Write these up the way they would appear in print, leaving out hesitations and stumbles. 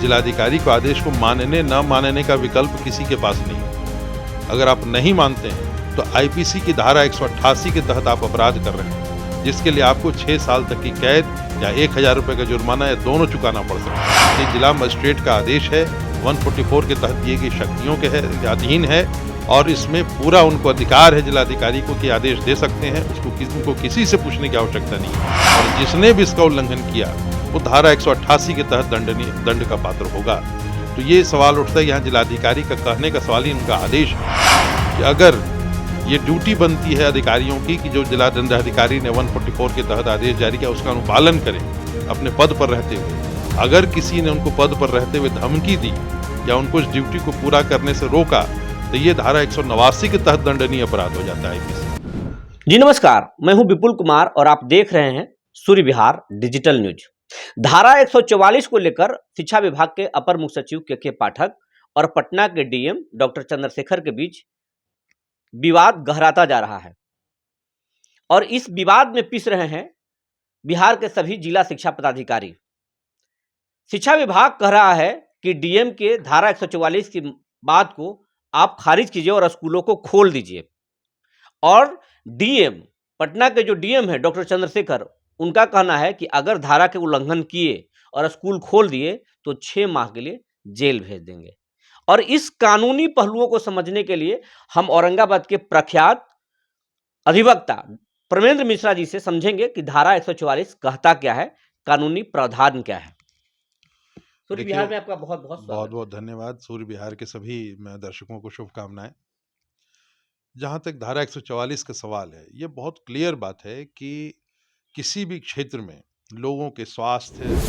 जिलाधिकारी को आदेश को मानने न मानने का विकल्प किसी के पास नहीं है। अगर आप नहीं मानते हैं तो आईपीसी की धारा 188 के तहत आप अपराध कर रहे हैं, जिसके लिए आपको 6 साल तक की कैद या 1000 रुपए का जुर्माना या दोनों चुकाना पड़ सकता है। ये जिला मजिस्ट्रेट का आदेश है, 144 के तहत दिए गई शक्तियों के अधीन है और इसमें पूरा उनको अधिकार है जिलाधिकारी को कि आदेश दे सकते हैं। उनको किसी से पूछने की आवश्यकता नहीं है और जिसने भी इसका उल्लंघन किया वो धारा 188 के तहत दंड का पात्र होगा। तो ये सवाल उठता है, यहाँ जिलाधिकारी का कहने का सवाल ही उनका आदेश है कि अगर ये ड्यूटी बनती है अधिकारियों की कि जो जिला दंडाधिकारी ने 144 के तहत आदेश जारी किया उसका अनुपालन करें अपने पद पर रहते हुए। अगर किसी ने उनको पद पर रहते हुए धमकी दी या उनको इस ड्यूटी को पूरा करने से रोका तो ये धारा 189 के तहत दंडनीय अपराध हो जाता है। जी नमस्कार, मैं हूं विपुल कुमार और आप देख रहे हैं सूर्य विहार डिजिटल न्यूज। धारा 144 को लेकर शिक्षा विभाग के अपर मुख्य सचिव के पाठक और पटना के डीएम डॉक्टर चंद्रशेखर के बीच विवाद गहराता जा रहा है और इस विवाद में पिस रहे हैं बिहार के सभी जिला शिक्षा पदाधिकारी। शिक्षा विभाग कह रहा है कि डीएम के धारा 144 की बात को आप खारिज कीजिए और स्कूलों को खोल दीजिए, और डीएम पटना के जो डीएम है डॉक्टर चंद्रशेखर, उनका कहना है कि अगर धारा के उल्लंघन किए और स्कूल खोल दिए तो 6 माह के लिए जेल भेज देंगे। और इस कानूनी पहलुओं को समझने के लिए हम औरंगाबाद के प्रख्यात अधिवक्ता परमेंद्र मिश्रा जी से समझेंगे कि धारा 144 कहता क्या है, कानूनी प्रावधान क्या है। सूर्य बिहार में आपका बहुत बहुत धन्यवाद। सूर्य बिहार के सभी दर्शकों को शुभकामनाएं। जहां तक धारा 144 का सवाल है, ये बहुत क्लियर बात है कि किसी भी क्षेत्र में लोगों के स्वास्थ्य,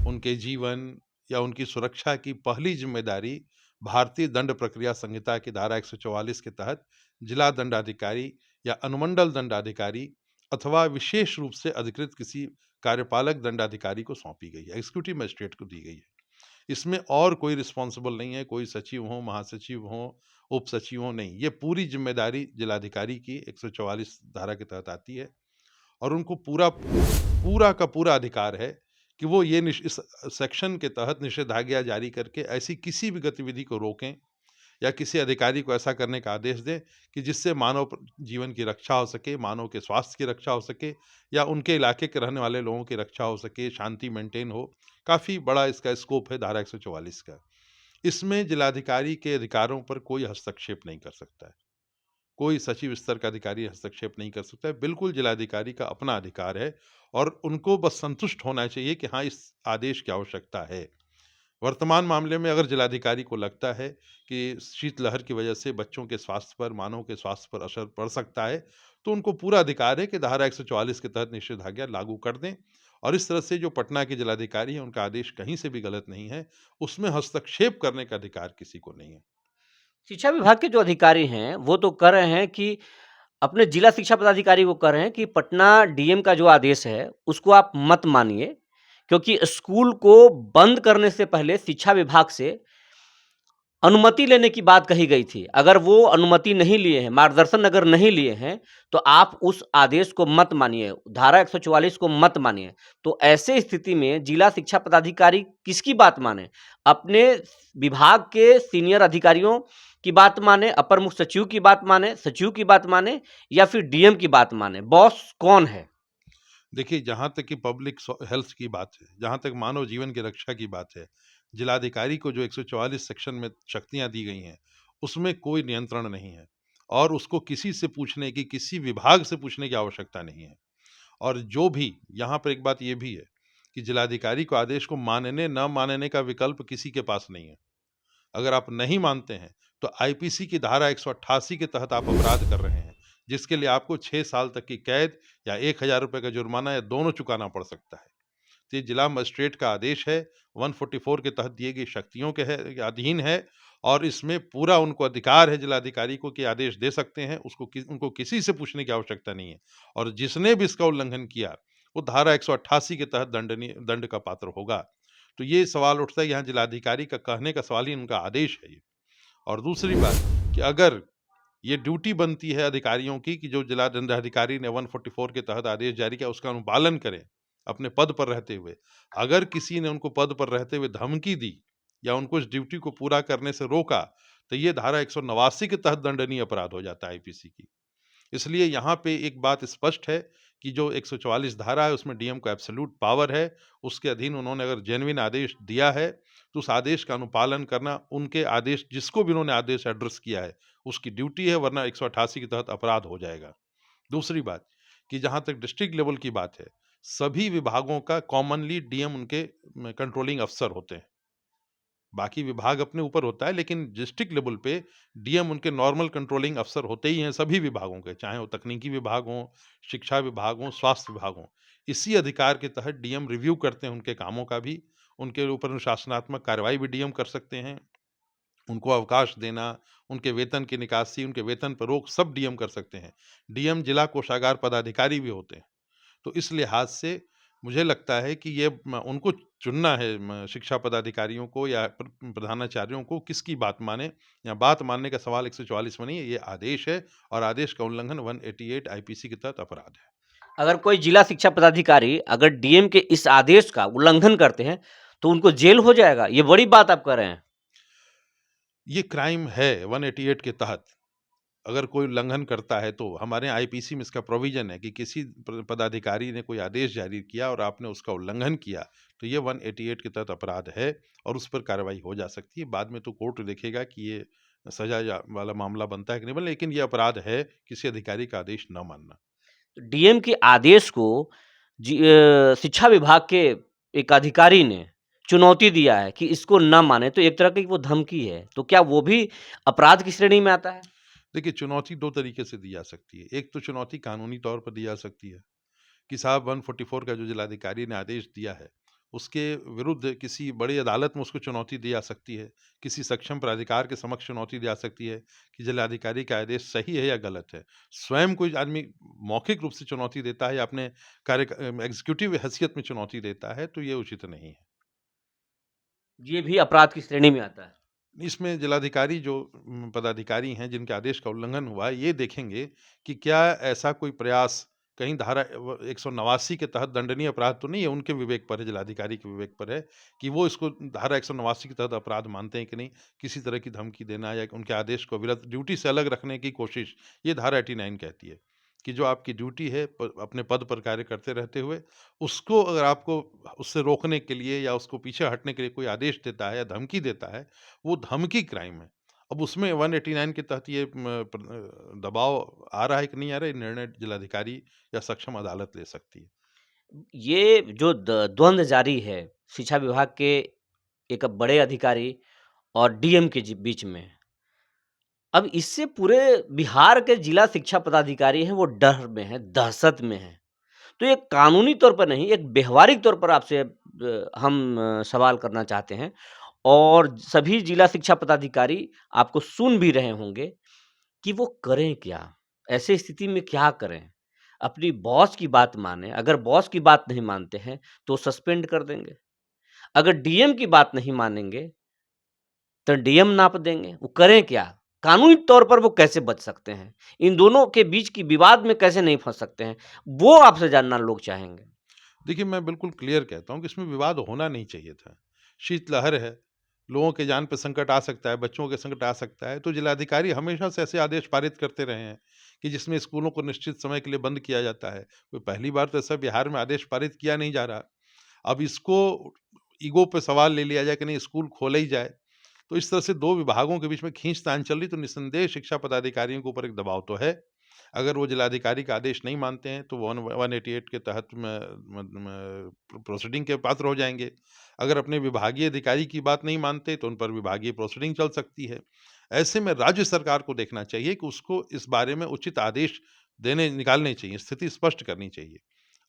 उनके जीवन या उनकी सुरक्षा की पहली जिम्मेदारी भारतीय दंड प्रक्रिया संहिता की धारा 144 के तहत जिला दंडाधिकारी या अनुमंडल दंडाधिकारी अथवा विशेष रूप से अधिकृत किसी कार्यपालक दंडाधिकारी को सौंपी गई है, एग्जीक्यूटिव मजिस्ट्रेट को दी गई है। इसमें और कोई रिस्पॉन्सिबल नहीं है, कोई सचिव हो, महासचिव हो, उप सचिव हो, नहीं। ये पूरी जिम्मेदारी जिलाधिकारी की 144 धारा के तहत आती है और उनको पूरा का पूरा अधिकार है कि वो ये इस सेक्शन के तहत निषेधाज्ञा जारी करके ऐसी किसी भी गतिविधि को रोकें या किसी अधिकारी को ऐसा करने का आदेश दें कि जिससे मानव जीवन की रक्षा हो सके, मानव के स्वास्थ्य की रक्षा हो सके या उनके इलाके के रहने वाले लोगों की रक्षा हो सके, शांति मेंटेन हो। काफ़ी बड़ा इसका स्कोप है धारा 144 का। इसमें जिलाधिकारी के अधिकारों पर कोई हस्तक्षेप नहीं कर सकता है, कोई सचिव स्तर का अधिकारी हस्तक्षेप नहीं कर सकता है। बिल्कुल जिलाधिकारी का अपना अधिकार है और उनको बस संतुष्ट होना चाहिए कि हाँ, इस आदेश की आवश्यकता है। वर्तमान मामले में अगर जिलाधिकारी को लगता है कि शीतलहर की वजह से बच्चों के स्वास्थ्य पर, मानव के स्वास्थ्य पर असर पड़ सकता है, तो उनको पूरा अधिकार है कि धारा 144 के तहत निषेधाज्ञा लागू कर दें। और इस तरह से जो पटना के जिलाधिकारी हैं, उनका आदेश कहीं से भी गलत नहीं है, उसमें हस्तक्षेप करने का अधिकार किसी को नहीं है। शिक्षा विभाग के जो अधिकारी हैं वो तो कह रहे हैं कि अपने जिला शिक्षा पदाधिकारी को कह रहे हैं कि पटना डीएम का जो आदेश है उसको आप मत मानिए, क्योंकि स्कूल को बंद करने से पहले शिक्षा विभाग से अनुमति लेने की बात कही गई थी। अगर वो अनुमति नहीं लिए हैं, मार्गदर्शन अगर नहीं लिए हैं, तो आप उस आदेश को मत मानिए, धारा 144 को मत मानिए। तो ऐसे स्थिति में जिला शिक्षा पदाधिकारी किसकी बात माने? अपने विभाग के सीनियर अधिकारियों की बात माने, अपर मुख्य सचिव की बात माने, सचिव की बात माने, या फिर डीएम की बात माने? बॉस कौन है? देखिए, जहाँ तक कि पब्लिक हेल्थ की बात है, जहाँ तक मानव जीवन की रक्षा की बात है, जिलाधिकारी को जो 144 सेक्शन में शक्तियाँ दी गई हैं, उसमें कोई नियंत्रण नहीं है और उसको किसी से पूछने की, किसी विभाग से पूछने की आवश्यकता नहीं है। और जो भी यहाँ पर एक बात ये भी है कि जिलाधिकारी को आदेश को मानने न मानने का विकल्प किसी के पास नहीं है। अगर आप नहीं मानते हैं तो आईपीसी की धारा 188 के तहत आप अपराध कर रहे हैं, जिसके लिए आपको 6 साल तक की कैद या 1000 रुपए का जुर्माना या दोनों चुकाना पड़ सकता है। तो ये जिला मजिस्ट्रेट का आदेश है, 144 के तहत दिए गई शक्तियों के अधीन है और इसमें पूरा उनको अधिकार है जिलाधिकारी को कि आदेश दे सकते हैं। उनको किसी से पूछने की आवश्यकता नहीं है और जिसने भी इसका उल्लंघन किया वो धारा 188 के तहत दंड का पात्र होगा। तो ये सवाल उठता है, यहाँ जिलाधिकारी का कहने का सवाल ही उनका आदेश है ये। और दूसरी बात कि अगर ये ड्यूटी बनती है अधिकारियों की कि जो जिला दंडाधिकारी ने 144 के तहत आदेश जारी किया उसका अनुपालन करें अपने पद पर रहते हुए। अगर किसी ने उनको पद पर रहते हुए धमकी दी या उनको इस ड्यूटी को पूरा करने से रोका, तो ये धारा 189 के तहत दंडनीय अपराध हो जाता है आईपीसी की। इसलिए यहाँ पे एक बात स्पष्ट है कि जो 144 धारा है उसमें डीएम को एब्सोल्यूट पावर है, उसके अधीन उन्होंने अगर जेन्युइन आदेश दिया है, तो उस आदेश का अनुपालन करना उनके आदेश जिसको भी उन्होंने आदेश एड्रेस किया है, उसकी ड्यूटी है, वरना 188 के तहत अपराध हो जाएगा। दूसरी बात कि जहाँ तक डिस्ट्रिक्ट लेवल की बात है, सभी विभागों का कॉमनली डीएम उनके कंट्रोलिंग अफसर होते हैं। बाकी विभाग अपने ऊपर होता है, लेकिन डिस्ट्रिक्ट लेवल पे डीएम उनके नॉर्मल कंट्रोलिंग अफसर होते ही हैं सभी विभागों के, चाहे वो तकनीकी विभाग हों, शिक्षा विभाग हों, स्वास्थ्य विभाग हों। इसी अधिकार के तहत डीएम रिव्यू करते हैं उनके कामों का भी, उनके ऊपर अनुशासनात्मक कार्रवाई भी डीएम कर सकते हैं। उनको अवकाश देना, उनके वेतन की निकासी, उनके वेतन पर रोक सब डीएम कर सकते हैं। डीएम जिला कोषागार पदाधिकारी भी होते हैं। तो इस लिहाज से मुझे लगता है कि ये उनको चुनना है शिक्षा पदाधिकारियों को या प्रधानाचार्यों को किसकी बात माने, या बात मानने का सवाल 144 में नहीं है, ये आदेश है और आदेश का उल्लंघन 188 आईपीसी के तहत अपराध है। अगर कोई जिला शिक्षा पदाधिकारी अगर डीएम के इस आदेश का उल्लंघन करते हैं, तो उनको जेल हो जाएगा। ये बड़ी बात आप कह रहे हैं। ये क्राइम है 188 के तहत। अगर कोई उल्लंघन करता है तो हमारे यहाँ आईपीसी में इसका प्रोविजन है कि किसी पदाधिकारी ने कोई आदेश जारी किया और आपने उसका उल्लंघन किया, तो ये 188 के तहत अपराध है और उस पर कार्रवाई हो जा सकती है। बाद में तो कोर्ट देखेगा कि ये सजा वाला मामला बनता है कि नहीं बनता, लेकिन ये अपराध है किसी अधिकारी का आदेश न मानना। डीएम के आदेश को शिक्षा विभाग के एक अधिकारी ने चुनौती दिया है कि इसको ना माने, तो एक तरह की वो धमकी है। तो क्या वो भी अपराध की श्रेणी में आता है? देखिए, चुनौती दो तरीके से दी जा सकती है। एक तो चुनौती कानूनी तौर पर दी जा सकती है कि साहब 144 का जो जिलाधिकारी ने आदेश दिया है, उसके विरुद्ध किसी बड़ी अदालत में उसको चुनौती दी जा सकती है। किसी सक्षम प्राधिकार के समक्ष चुनौती दी जा सकती है कि जिलाधिकारी का आदेश सही है या गलत है। स्वयं कोई आदमी मौखिक रूप से चुनौती देता है या अपने एग्जीक्यूटिव हैसियत में चुनौती देता है, तो ये उचित नहीं है। ये भी अपराध की श्रेणी में आता है। इसमें जिलाधिकारी जो पदाधिकारी हैं जिनके आदेश का उल्लंघन हुआ है, ये देखेंगे कि क्या ऐसा कोई प्रयास कहीं धारा 189 के तहत दंडनीय अपराध तो नहीं है, उनके विवेक पर है, जिलाधिकारी के विवेक पर है कि वो इसको धारा 189 के तहत अपराध मानते हैं कि नहीं। किसी तरह की धमकी देना या उनके आदेश को विरुद्ध ड्यूटी से अलग रखने की कोशिश, ये धारा 89 कहती है कि जो आपकी ड्यूटी है अपने पद पर कार्य करते रहते हुए, उसको अगर आपको उससे रोकने के लिए या उसको पीछे हटने के लिए कोई आदेश देता है या धमकी देता है, वो धमकी क्राइम है। अब उसमें 189 के तहत ये दबाव आ रहा है कि नहीं आ रहा है, ये निर्णय जिलाधिकारी या सक्षम अदालत ले सकती है। ये जो द्वंद्व जारी है शिक्षा विभाग के एक बड़े अधिकारी और डीएम के बीच में, अब इससे पूरे बिहार के जिला शिक्षा पदाधिकारी हैं वो डर में हैं, दहशत में हैं। तो ये कानूनी तौर पर नहीं, एक व्यवहारिक तौर पर आपसे हम सवाल करना चाहते हैं और सभी जिला शिक्षा पदाधिकारी आपको सुन भी रहे होंगे कि वो करें क्या? ऐसे स्थिति में क्या करें? अपनी बॉस की बात मानें, अगर बॉस की बात नहीं मानते हैं, तो सस्पेंड कर देंगे। अगर डीएम की बात नहीं मानेंगे, तो डीएम नाप देंगे। वो करें क्या? कानूनी तौर पर वो कैसे बच सकते हैं? इन दोनों के बीच की विवाद में कैसे नहीं फँस सकते हैं? वो आपसे जानना लोग चाहेंगे। देखिए, मैं बिल्कुल क्लियर कहता हूँ कि इसमें विवाद होना नहीं चाहिए था। शीतलहर है, लोगों के जान पे संकट आ सकता है, बच्चों के संकट आ सकता है, तो जिलाधिकारी हमेशा से ऐसे आदेश पारित करते रहे हैं कि जिसमें स्कूलों को निश्चित समय के लिए बंद किया जाता है। कोई पहली बार तो ऐसा बिहार में आदेश पारित किया नहीं जा रहा। अब इसको ईगो पे सवाल ले लिया जाए कि नहीं स्कूल खोला ही जाए। तो इस तरह से 2 विभागों के बीच में खींचतान चल रही, तो निस्संदेह शिक्षा पदाधिकारियों के ऊपर एक दबाव तो है। अगर वो जिलाधिकारी का आदेश नहीं मानते हैं तो वो 188 के तहत प्रोसीडिंग के पात्र हो जाएँगे। अगर अपने विभागीय अधिकारी की बात नहीं मानते तो उन पर विभागीय प्रोसीडिंग चल सकती है। ऐसे में राज्य सरकार को देखना चाहिए कि उसको इस बारे में उचित आदेश निकालने चाहिए, स्थिति स्पष्ट करनी चाहिए।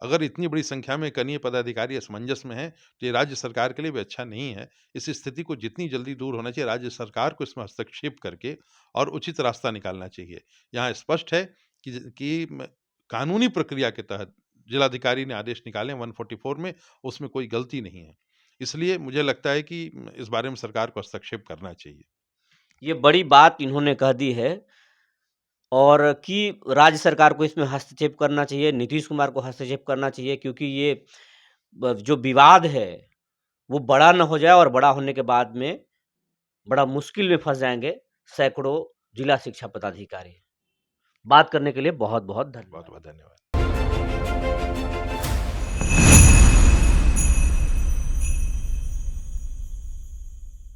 अगर इतनी बड़ी संख्या में कनीय पदाधिकारी असमंजस में हैं, तो ये राज्य सरकार के लिए भी अच्छा नहीं है। इस स्थिति को जितनी जल्दी दूर होना चाहिए, राज्य सरकार को इसमें हस्तक्षेप करके और उचित रास्ता निकालना चाहिए। यहाँ स्पष्ट है कि कानूनी प्रक्रिया के तहत जिलाधिकारी ने आदेश निकाले 144 में, उसमें कोई गलती नहीं है। इसलिए मुझे लगता है कि इस बारे में सरकार को हस्तक्षेप करना चाहिए। ये बड़ी बात इन्होंने कह दी है और कि राज्य सरकार को इसमें हस्तक्षेप करना चाहिए, नीतीश कुमार को हस्तक्षेप करना चाहिए क्योंकि ये जो विवाद है वो बड़ा ना हो जाए और बड़ा होने के बाद में बड़ा मुश्किल में फँस जाएँगे सैकड़ों जिला शिक्षा पदाधिकारी। बात करने के लिए बहुत-बहुत धन्यवाद। बहुत बहुत धन्यवाद।